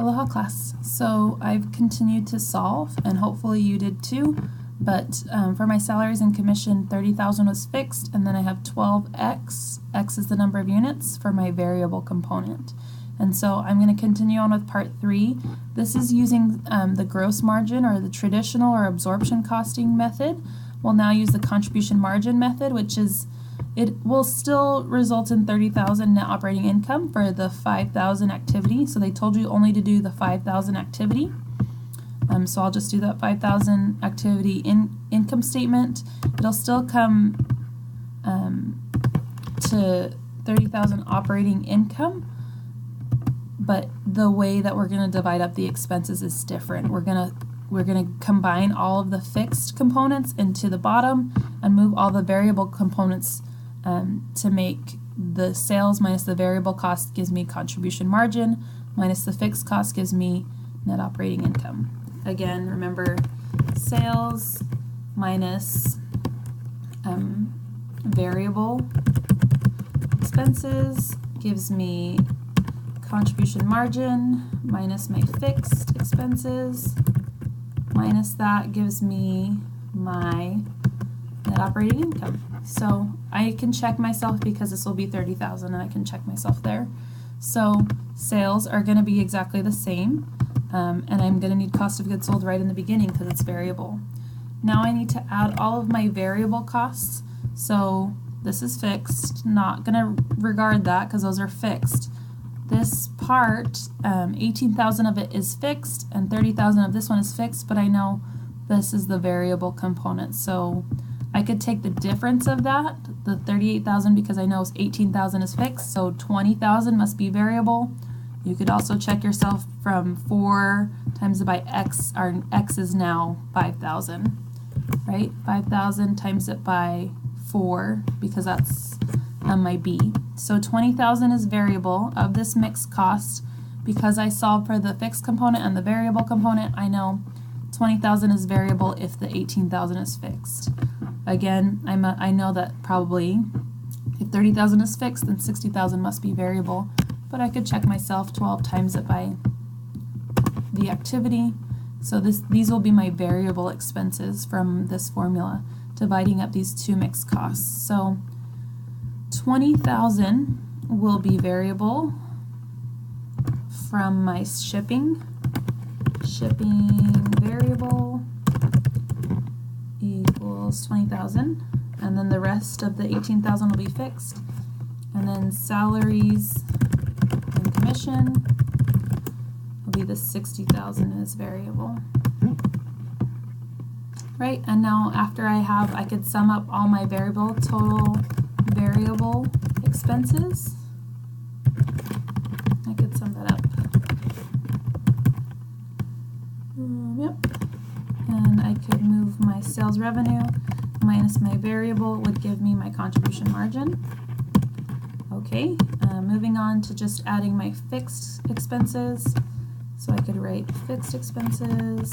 Aloha class. So I've continued to solve, and hopefully you did too, but for my salaries and commission, 30,000 was fixed, and then I have 12x, x is the number of units, for my variable component. And so I'm going to continue on with part 3. This is using the gross margin, or the traditional or absorption costing method. We'll now use the contribution margin method, which is, it will still result in 30,000 net operating income for the 5,000 activity. So they told you only to do the 5,000 activity. So I'll just do that 5,000 activity income statement. It'll still come to 30,000 operating income, but the way that we're going to divide up the expenses is different. We're gonna combine all of the fixed components into the bottom and move all the variable components to make the sales minus the variable cost gives me contribution margin, minus the fixed cost gives me net operating income. Again, remember, sales minus variable expenses gives me contribution margin minus my fixed expenses, minus that gives me my net operating income. So I can check myself because this will be 30,000 and I can check myself there. So sales are going to be exactly the same, and I'm going to need cost of goods sold right in the beginning because it's variable. Now I need to add all of my variable costs. So this is fixed, not going to regard that because those are fixed. This part, 18,000 of it is fixed and 30,000 of this one is fixed, but I know this is the variable component. So I could take the difference of that, the 38,000, because I know 18,000 is fixed, so 20,000 must be variable. You could also check yourself from 4 times it by x, our x is now 5,000, right? 5,000 times it by 4, because that's my b. So 20,000 is variable of this mixed cost. Because I solved for the fixed component and the variable component, I know 20,000 is variable if the 18,000 is fixed. Again, I know that probably if 30,000 is fixed, then 60,000 must be variable. But I could check myself, 12 times it by the activity. So these will be my variable expenses from this formula, dividing up these two mixed costs. So 20,000 will be variable from my shipping variable equals 20,000, and then the rest of the 18,000 will be fixed, and then salaries and commission will be the 60,000 is variable. Right, and now after I could sum up all my total variable expenses. I could sum that up. Yep. And I could move my sales revenue minus my variable would give me my contribution margin. Okay, moving on to just adding my fixed expenses. So I could write fixed expenses,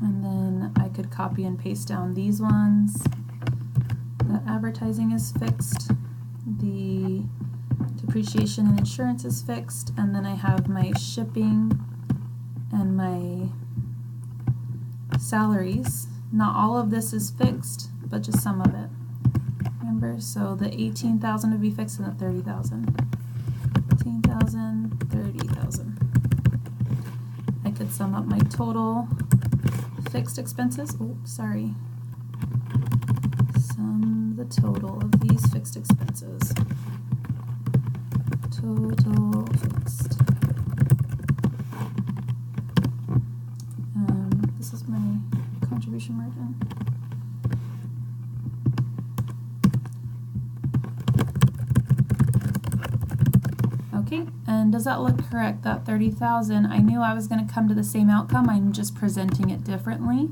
and then I could copy and paste down these ones. The advertising is fixed, the depreciation and insurance is fixed, and then I have my shipping and my salaries. Not all of this is fixed, but just some of it. Remember, so the 18,000 would be fixed and the 30,000. 18,000, 30,000. I could sum up my total fixed expenses. Oh, sorry. Sum the total of these fixed expenses. Total fixed. This is my contribution margin. Okay, and does that look correct? That 30,000, I knew I was going to come to the same outcome. I'm just presenting it differently.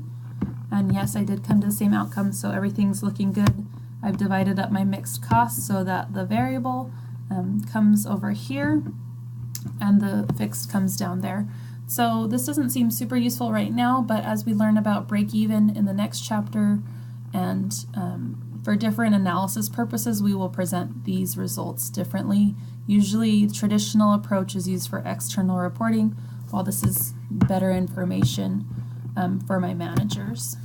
And yes, I did come to the same outcome, so everything's looking good. I've divided up my mixed costs so that the variable comes over here and the fixed comes down there. So this doesn't seem super useful right now, but as we learn about break-even in the next chapter, and for different analysis purposes, we will present these results differently Usually traditional approach is used for external reporting, while this is better information for my managers.